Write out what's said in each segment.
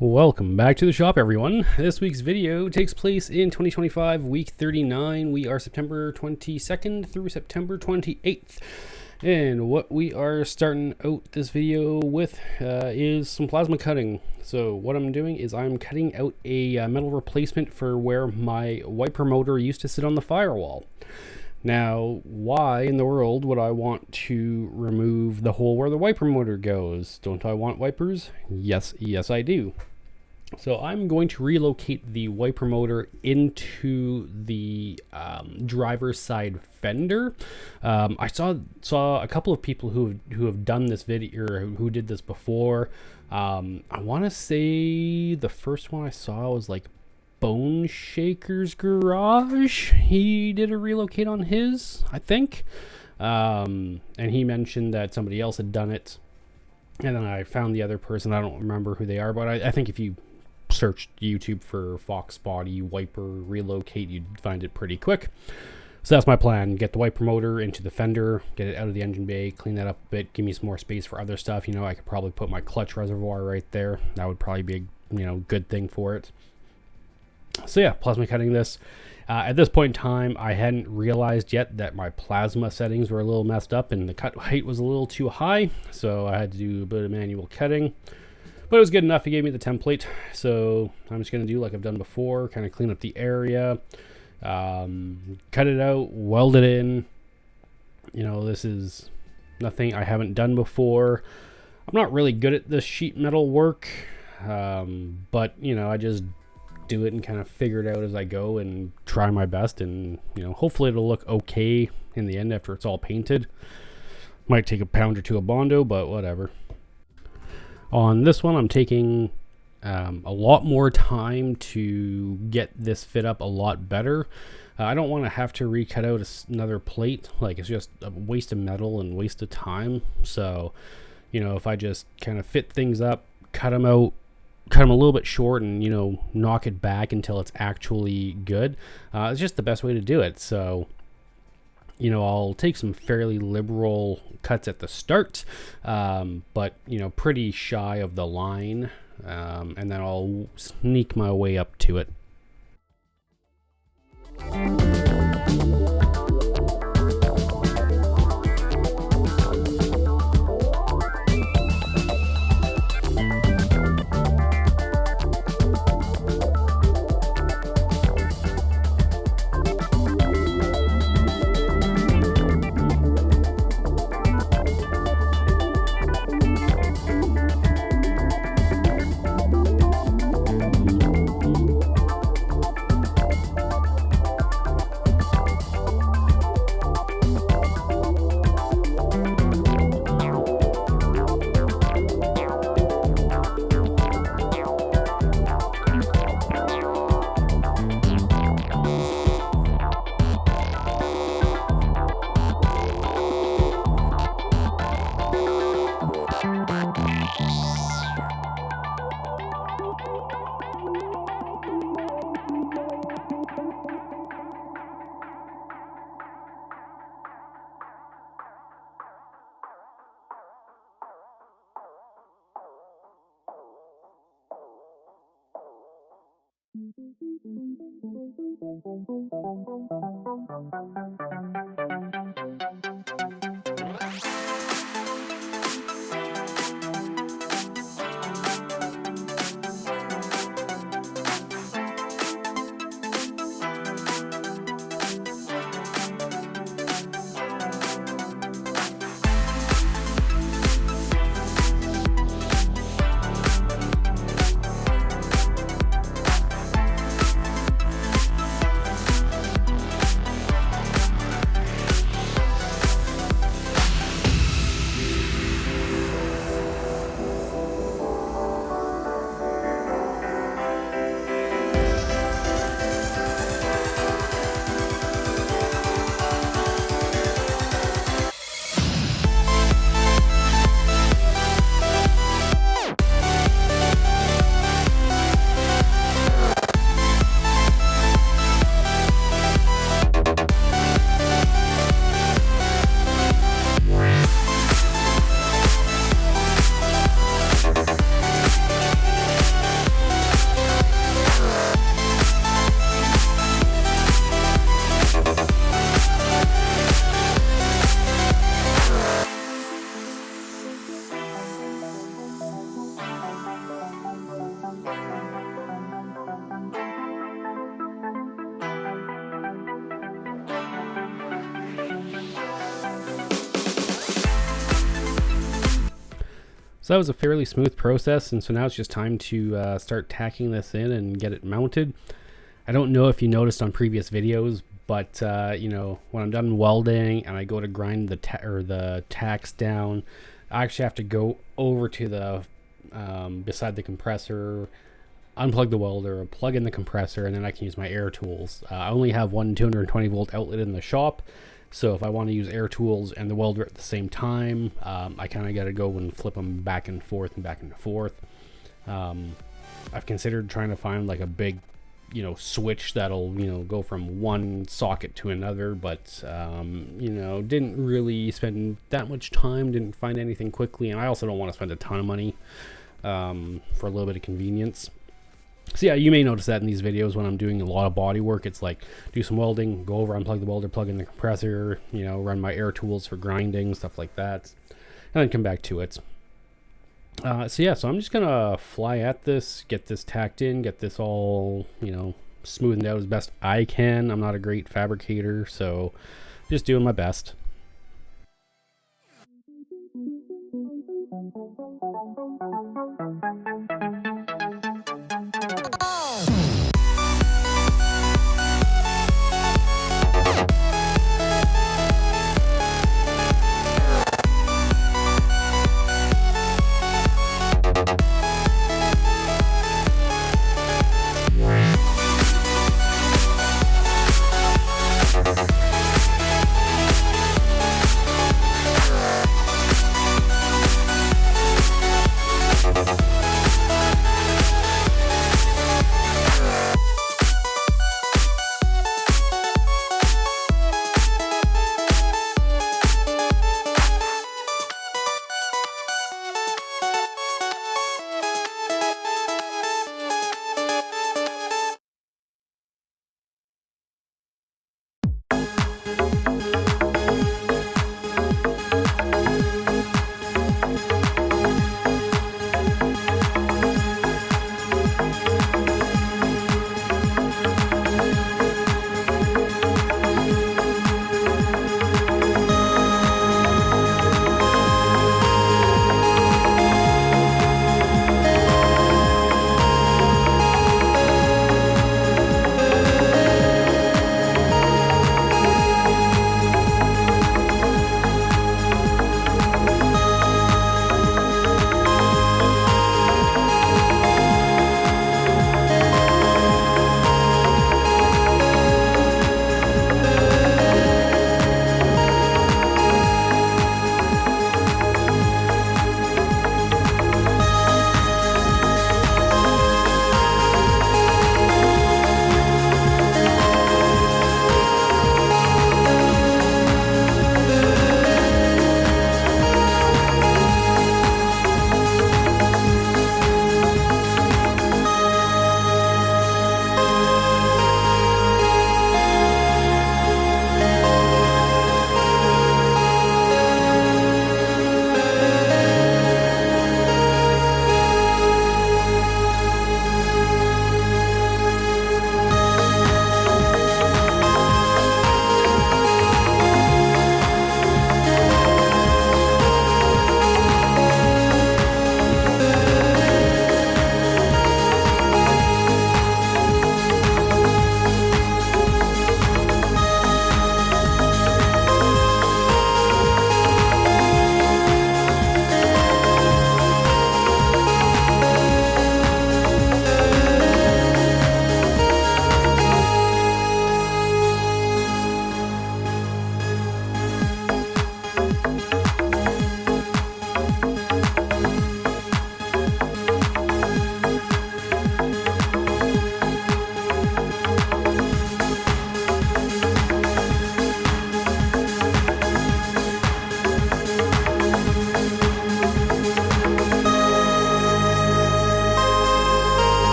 Welcome back to the shop, everyone. This week's video takes place in 2025, week 39. We are September 22nd through September 28th. And what we are starting out this video with is some plasma cutting. So what I'm doing is I'm cutting out a metal replacement for where my wiper motor used to sit on the firewall. Now, why in the world would I want to remove the hole where the wiper motor goes? Don't I want wipers? Yes, I do. So I'm going to relocate the wiper motor into the driver's side fender. I saw a couple of people who have done this video, or who did this before. I want to say the first one I saw was like Bone Shaker's Garage. He did a relocate on his, I think, and he mentioned that somebody else had done it. And then I found the other person. I don't remember who they are, but I think if you search YouTube for foxbody wiper relocate, you'd find it pretty quick. So that's my plan: get the wiper motor into the fender, get it out of the engine bay, clean that up a bit, give me some more space for other stuff. You know, I could probably put my clutch reservoir right there. That would probably be a good thing for it. So yeah, plasma cutting this. At this point in time, I hadn't realized yet that my plasma settings were a little messed up and the cut height was a little too high, so I had to do a bit of manual cutting. But it was good enough. He gave me the template, so I'm just going to do like I've done before, kind of clean up the area, cut it out, weld it in. You know, this is nothing I haven't done before. I'm not really good at this sheet metal work, but, you know, I just do it and kind of figure it out as I go and try my best, and, you know, hopefully it'll look okay in the end after it's all painted. Might take a pound or two of Bondo, but whatever. On this one, I'm taking a lot more time to get this fit up a lot better. I don't want to have to recut out another plate. Like, it's just a waste of metal and waste of time. So, you know, if I just kind of fit things up, cut them out, cut them a little bit short, and, you know, knock it back until it's actually good, it's just the best way to do it. So, you know, I'll take some fairly liberal cuts at the start, but, you know, pretty shy of the line, and then I'll sneak my way up to it. So that was a fairly smooth process, and so now it's just time to start tacking this in and get it mounted. I don't know if you noticed on previous videos, but you know, when I'm done welding and I go to grind the tacks down, I actually have to go over to the beside the compressor, unplug the welder, plug in the compressor, and then I can use my air tools. I only have one 220 volt outlet in the shop, so if I want to use air tools and the welder at the same time, I kind of got to go and flip them back and forth and back and forth. I've considered trying to find like a big, you know, switch that'll, you know, go from one socket to another, but you know, didn't really spend that much time, didn't find anything quickly, and I also don't want to spend a ton of money for a little bit of convenience. So yeah, you may notice that in these videos when I'm doing a lot of body work, it's like do some welding, go over, unplug the welder, plug in the compressor, you know, run my air tools for grinding, stuff like that, and then come back to it. So yeah, so I'm just gonna fly at this, get this tacked in, get this all, you know, smoothed out as best I can. I'm not a great fabricator, so just doing my best.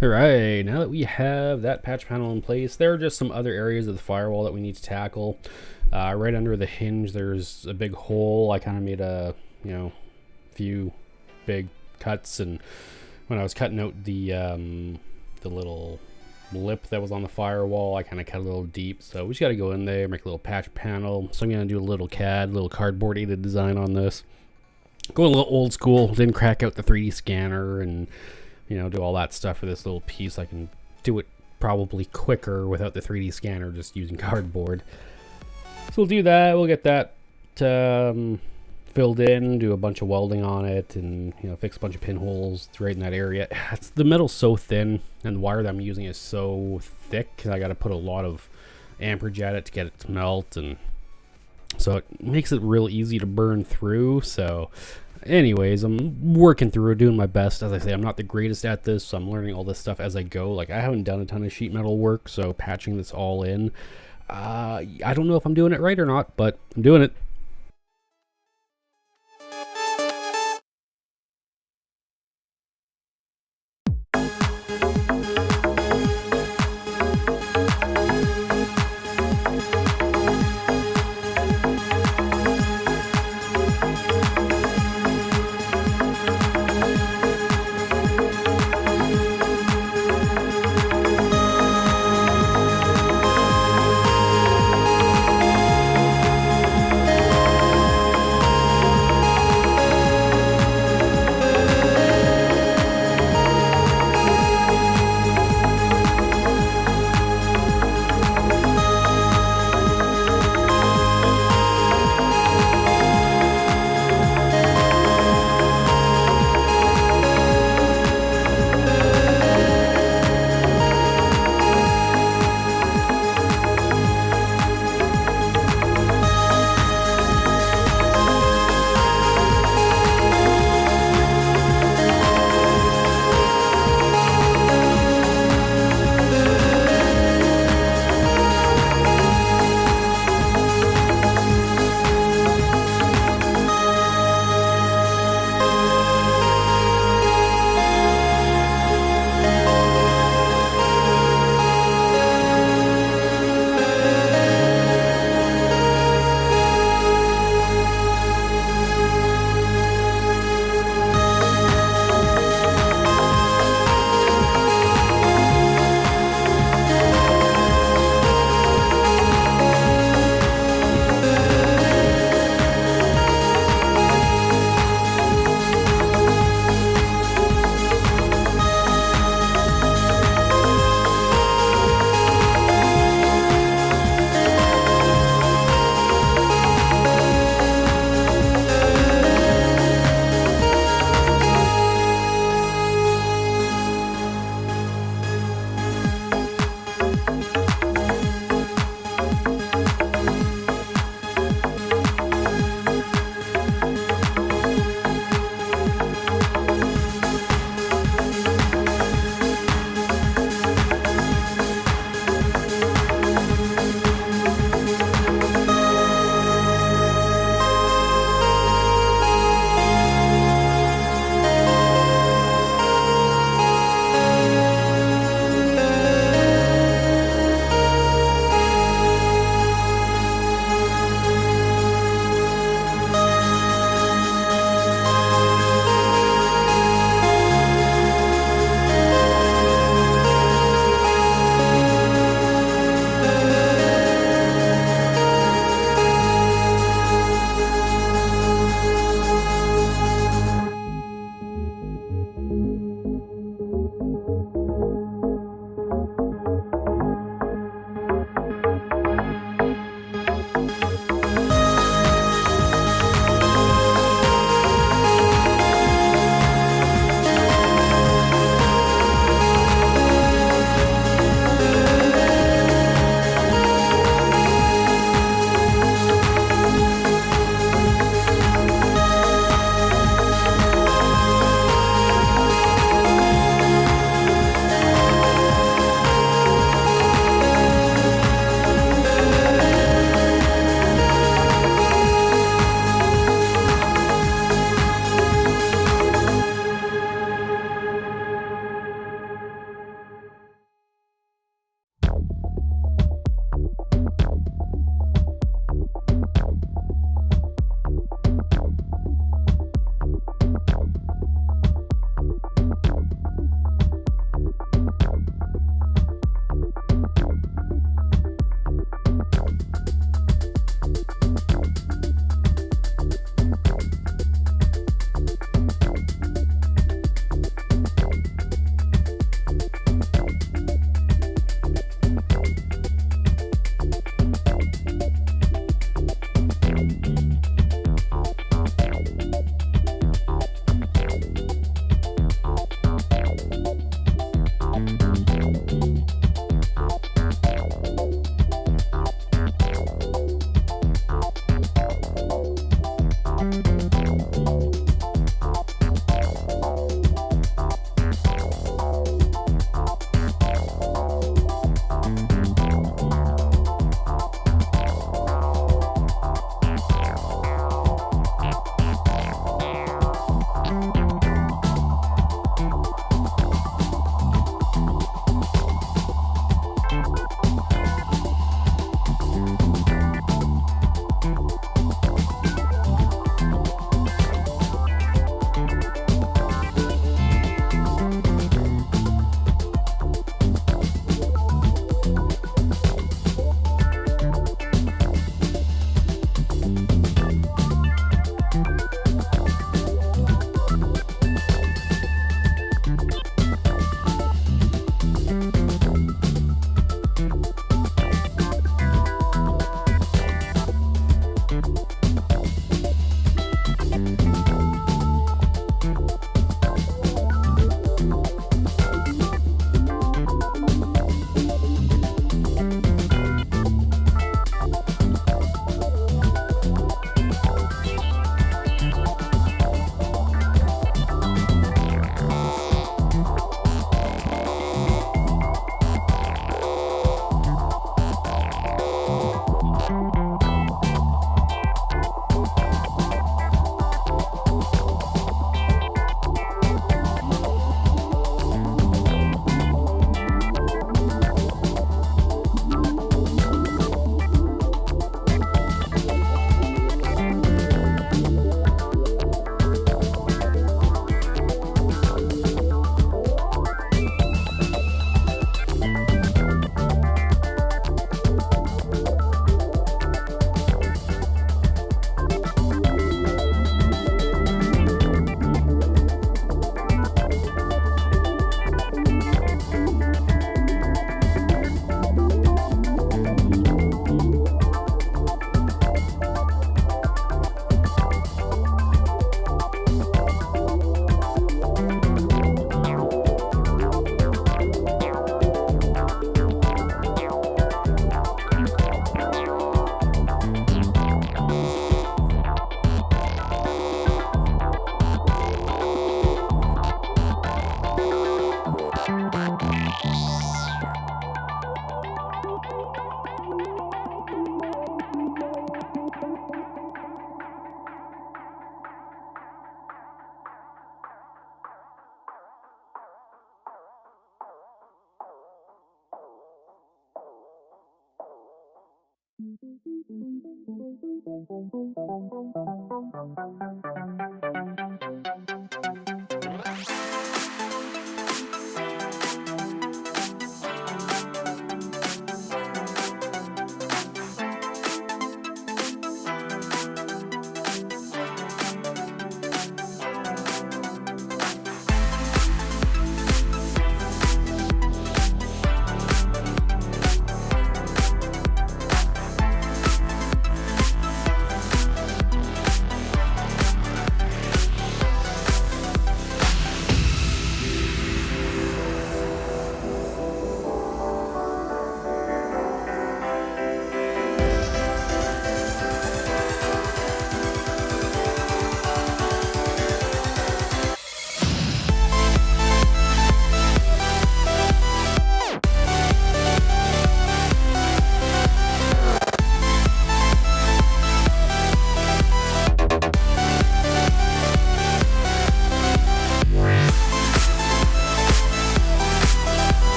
Alright, now that we have that patch panel in place, there are just some other areas of the firewall that we need to tackle. Right under the hinge, there's a big hole. I kind of made a, few big cuts, and when I was cutting out the little lip that was on the firewall, I kind of cut a little deep. So we just got to go in there, make a little patch panel. So I'm going to do a little little cardboard aided design on this. Going a little old school, didn't crack out the 3D scanner and do all that stuff for this little piece. I can do it probably quicker without the 3D scanner, just using cardboard. So we'll do that. We'll get that filled in, do a bunch of welding on it, and fix a bunch of pinholes right in that area. The metal's so thin, and the wire that I'm using is so thick. I got to put a lot of amperage at it to get it to melt, and so it makes it real easy to burn through. So anyways, I'm working through it, doing my best. As I say, I'm not the greatest at this, so I'm learning all this stuff as I go. Like, I haven't done a ton of sheet metal work, so patching this all in, I don't know if I'm doing it right or not, but I'm doing it.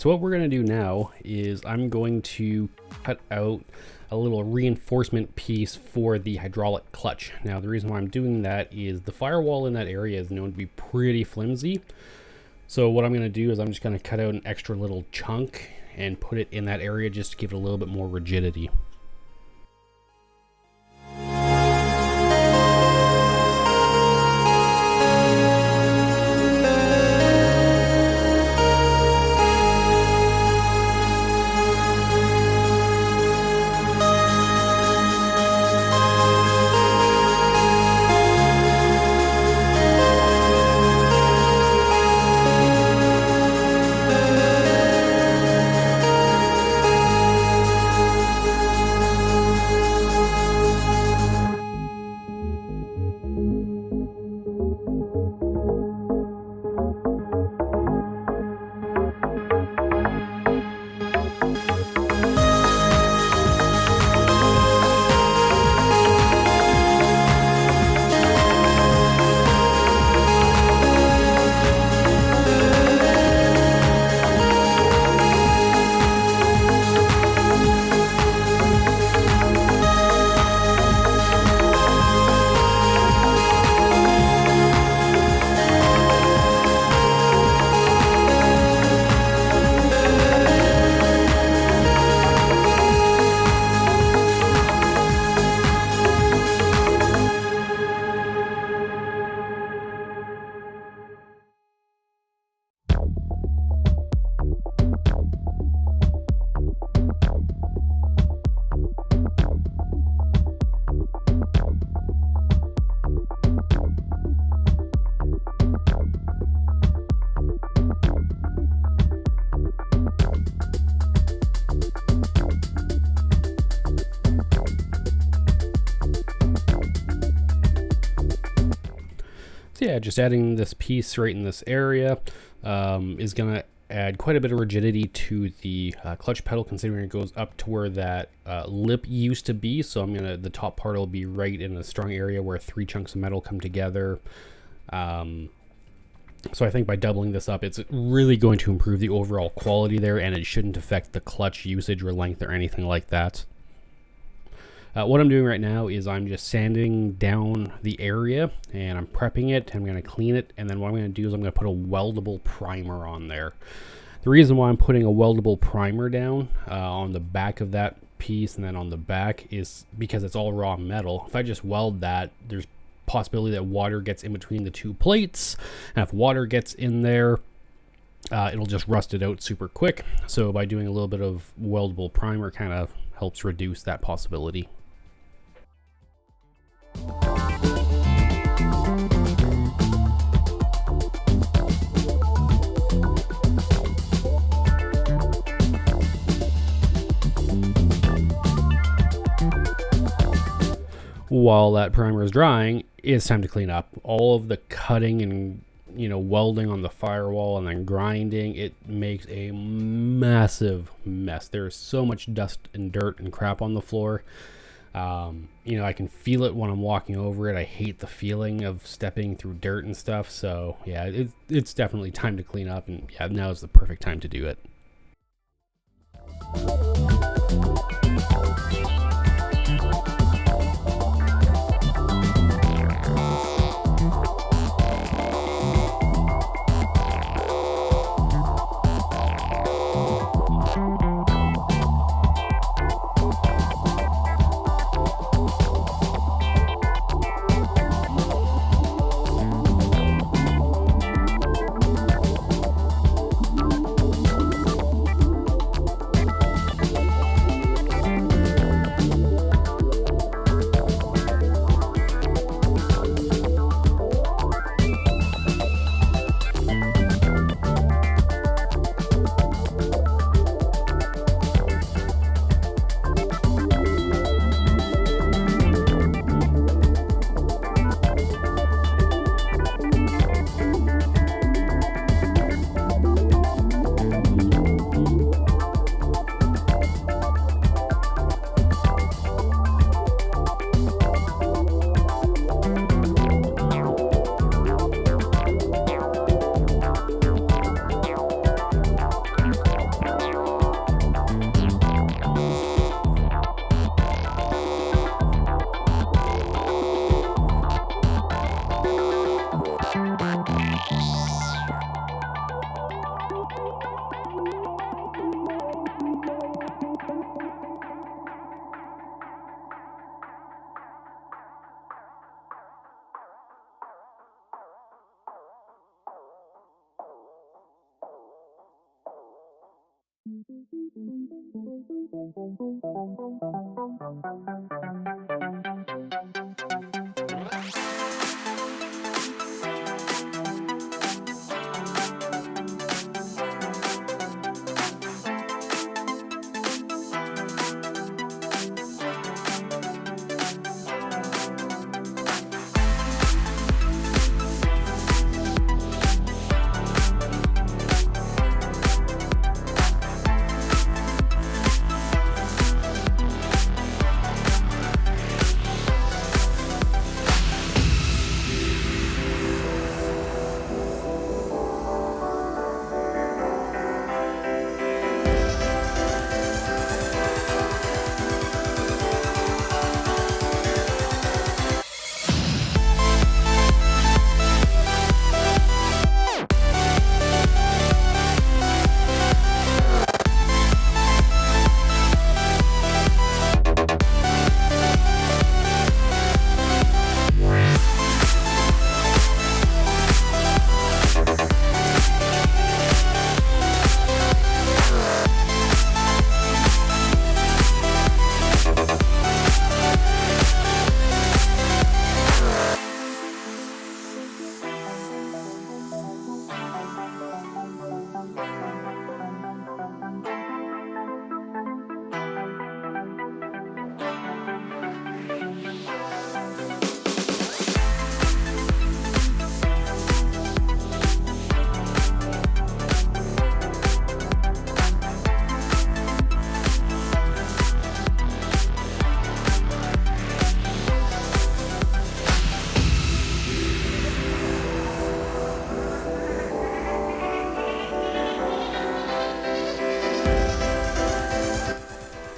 so what we're going to do now is I'm going to cut out a little reinforcement piece for the hydraulic clutch. Now the reason why I'm doing that is the firewall in that area is known to be pretty flimsy. So what I'm going to do is I'm just going to cut out an extra little chunk and put it in that area just to give it a little bit more rigidity. Yeah, just adding this piece right in this area is going to add quite a bit of rigidity to the clutch pedal, considering it goes up to where that lip used to be. So the top part will be right in a strong area where 3 chunks of metal come together. So I think by doubling this up, it's really going to improve the overall quality there, and it shouldn't affect the clutch usage or length or anything like that. What I'm doing right now is I'm just sanding down the area and I'm prepping it. I'm going to clean it, and then what I'm going to do is I'm going to put a weldable primer on there. The reason why I'm putting a weldable primer down on the back of that piece and then on the back is because it's all raw metal. If I just weld that, there's possibility that water gets in between the 2 plates, and if water gets in there, it'll just rust it out super quick. So by doing a little bit of weldable primer, kind of helps reduce that possibility. While that primer is drying, it's time to clean up. All of the cutting and welding on the firewall and then grinding, it makes a massive mess. There's so much dust and dirt and crap on the floor. I can feel it when I'm walking over it. I hate the feeling of stepping through dirt and stuff. So yeah, it's definitely time to clean up, and yeah, now is the perfect time to do it.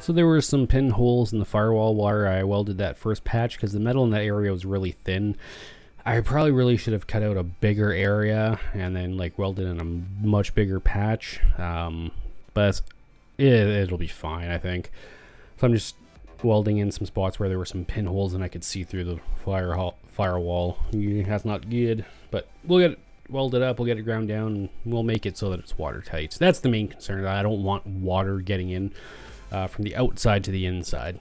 So there were some pinholes in the firewall where I welded that first patch because the metal in that area was really thin. I probably really should have cut out a bigger area and then like welded in a much bigger patch. But it'll be fine, I think. So I'm just welding in some spots where there were some pinholes and I could see through the firewall. That's not good, but we'll get it welded up, we'll get it ground down, and we'll make it so that it's watertight. So that's the main concern. I don't want water getting in from the outside to the inside.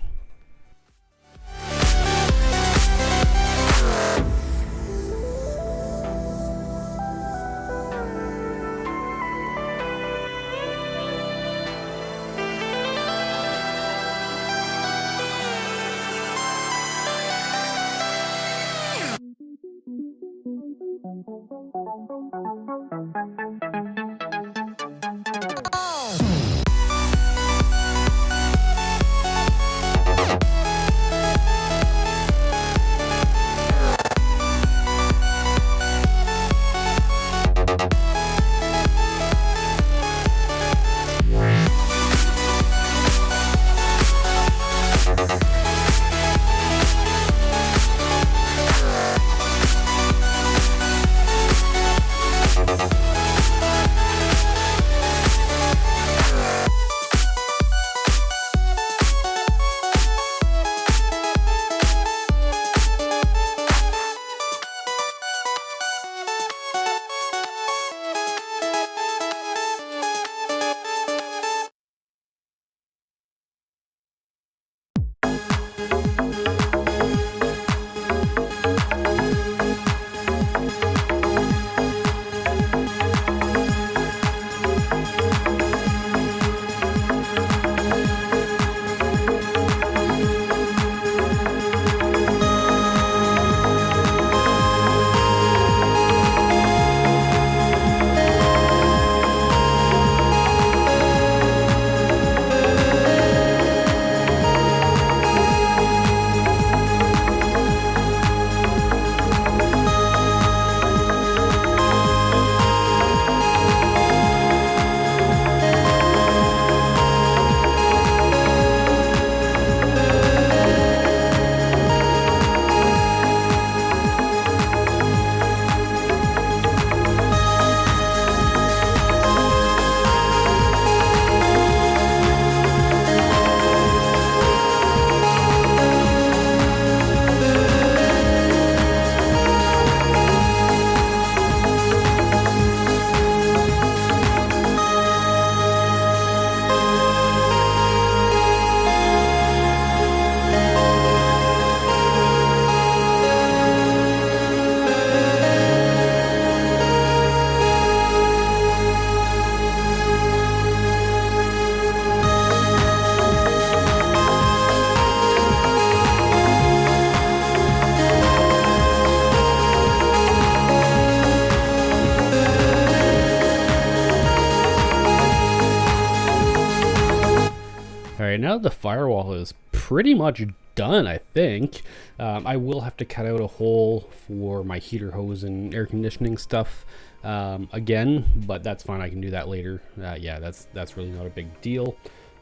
right, now the firewall is pretty much done, I think. I will have to cut out a hole for my heater hose and air conditioning stuff again, but that's fine. I can do that later. Yeah, that's really not a big deal.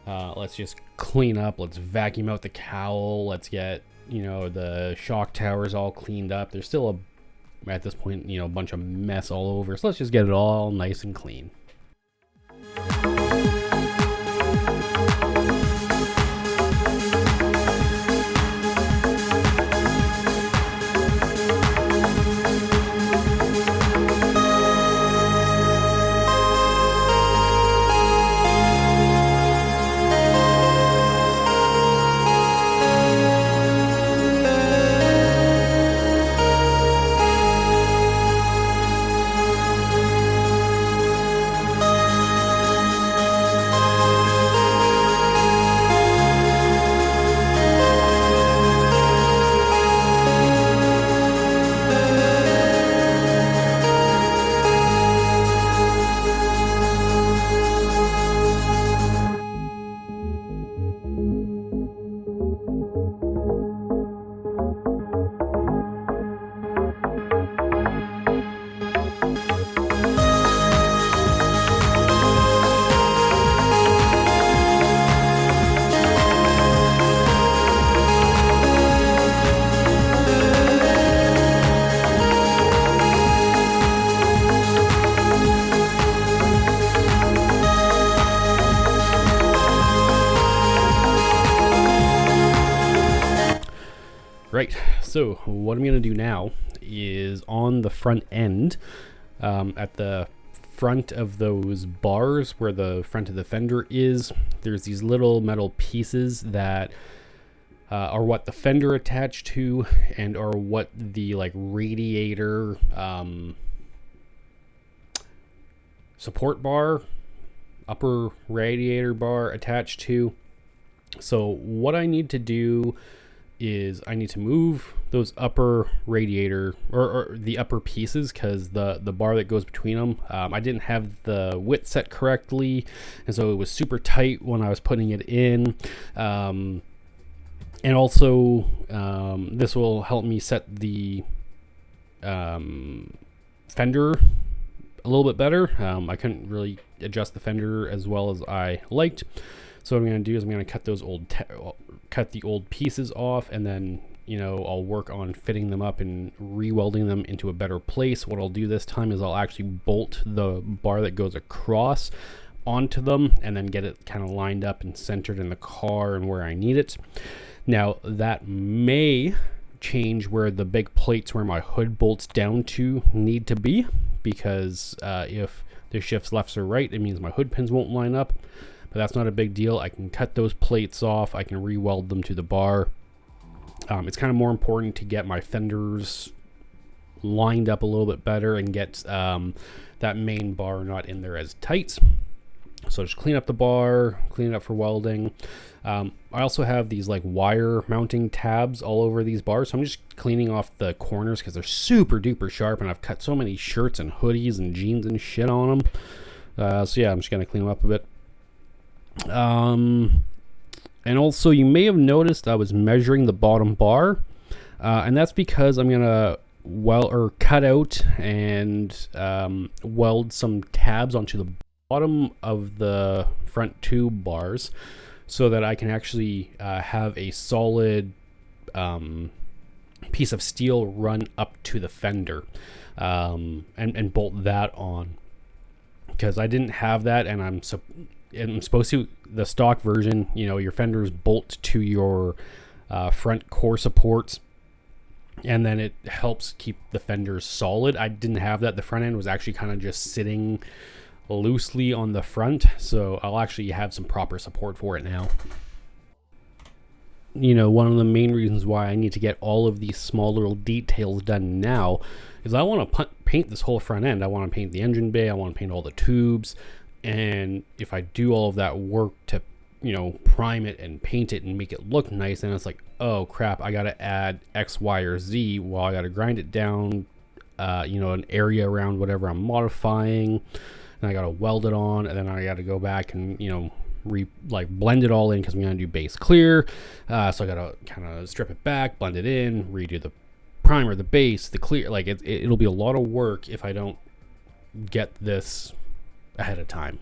Let's just clean up. Let's vacuum out the cowl. Let's get, you know, the shock towers all cleaned up. There's still at this point, you know, a bunch of mess all over. So let's just get it all nice and clean. Right, so what I'm going to do now is on the front end, at the front of those bars where the front of the fender is, there's these little metal pieces that are what the fender attached to and are what the like radiator support bar, upper radiator bar attached to. So what I need to do is I need to move those upper radiator or the upper pieces, because the bar that goes between them, I didn't have the width set correctly, and so it was super tight when I was putting it in. And also this will help me set the fender a little bit better. I couldn't really adjust the fender as well as I liked. So what I'm going to do is I'm going to cut those cut the old pieces off, and then, you know, I'll work on fitting them up and re-welding them into a better place. What I'll do this time is I'll actually bolt the bar that goes across onto them and then get it kind of lined up and centered in the car and where I need it. Now that may change where the big plates where my hood bolts down to need to be, because if this shifts left or right, it means my hood pins won't line up. But that's not a big deal. I can cut those plates off. I can re-weld them to the bar. It's kind of more important to get my fenders lined up a little bit better and get that main bar not in there as tight. So just clean up the bar, clean it up for welding. I also have these like wire mounting tabs all over these bars. So I'm just cleaning off the corners because they're super duper sharp, and I've cut so many shirts and hoodies and jeans and shit on them. So yeah, I'm just going to clean them up a bit. And also you may have noticed I was measuring the bottom bar, and that's because I'm gonna cut out and weld some tabs onto the bottom of the front two bars so that I can actually have a solid piece of steel run up to the fender, and bolt that on, because I didn't have that, and I'm supposed to. The stock version, you know, your fenders bolt to your front core supports, and then it helps keep the fenders solid. I didn't have that. The front end was actually kind of just sitting loosely on the front, so I'll actually have some proper support for it now. You know, one of the main reasons why I need to get all of these small little details done now is I want to paint this whole front end. I want to paint the engine bay. I want to paint all the tubes. And if I do all of that work to, you know, prime it and paint it and make it look nice, then it's like, oh crap, I got to add X, Y, or Z. Well, I got to grind it down, you know, an area around whatever I'm modifying, and I got to weld it on, and then I got to go back and, you know, blend it all in because I'm going to do base clear. So I got to kind of strip it back, blend it in, redo the primer, the base, the clear. Like it'll be a lot of work if I don't get this ahead of time.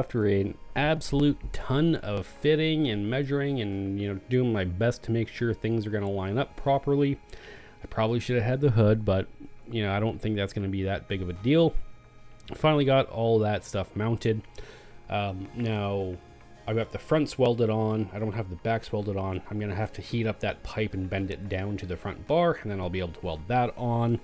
after an absolute ton of fitting and measuring and doing my best to make sure things are going to line up properly. I probably should have had the hood, but I don't think that's going to be that big of a deal. Finally got all that stuff mounted. Now I've got the fronts welded on. I don't have the backs welded on. I'm going to have to heat up that pipe and bend it down to the front bar, and then I'll be able to weld that on.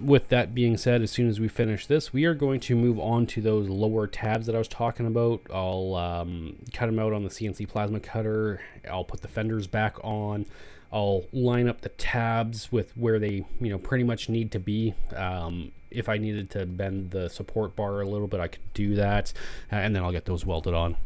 With that being said, as soon as we finish this, we are going to move on to those lower tabs that I was talking about. I'll cut them out on the CNC plasma cutter. I'll put the fenders back on. I'll line up the tabs with where they pretty much need to be. If I needed to bend the support bar a little bit, I could do that, and then I'll get those welded on.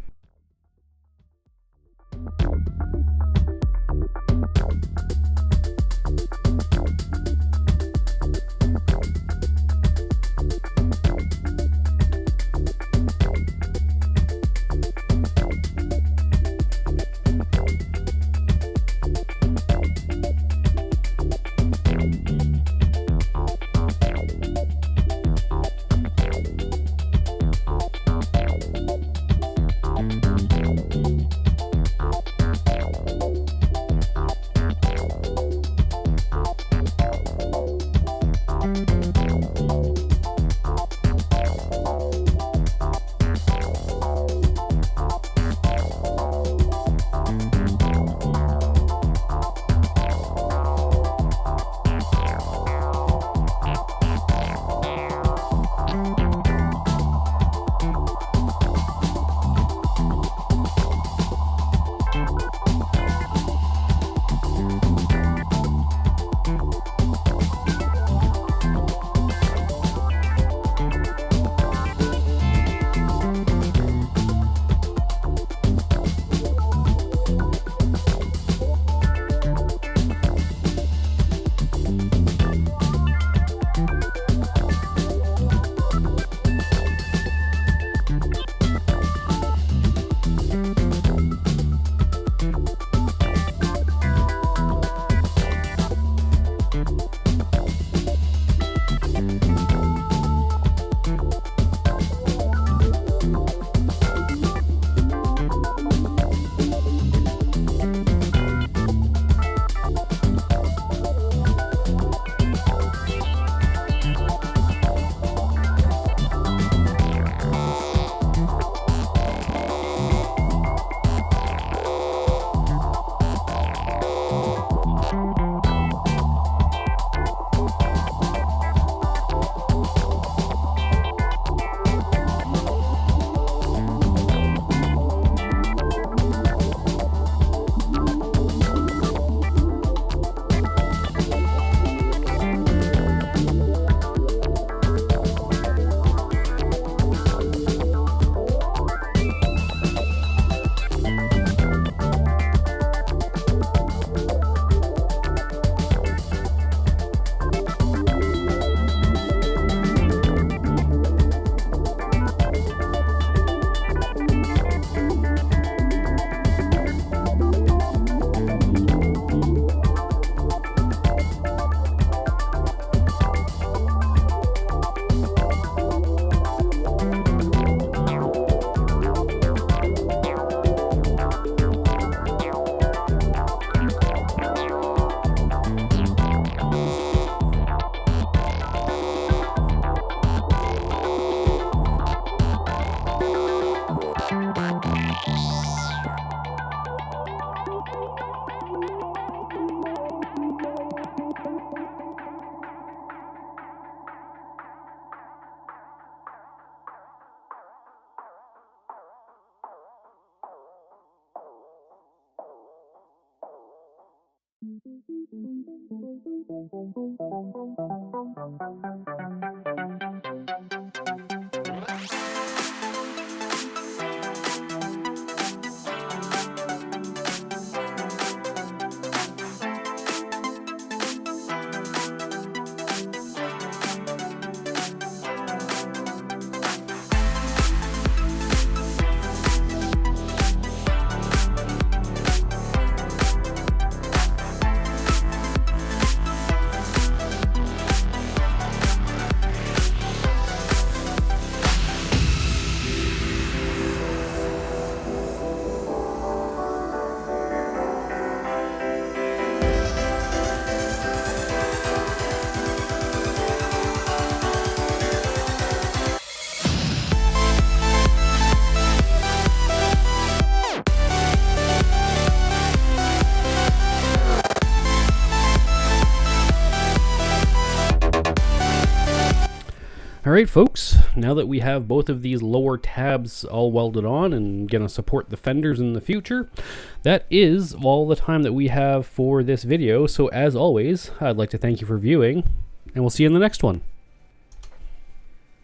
All right, folks, now that we have both of these lower tabs all welded on and going to support the fenders in the future, that is all the time that we have for this video. So as always, I'd like to thank you for viewing, and we'll see you in the next one.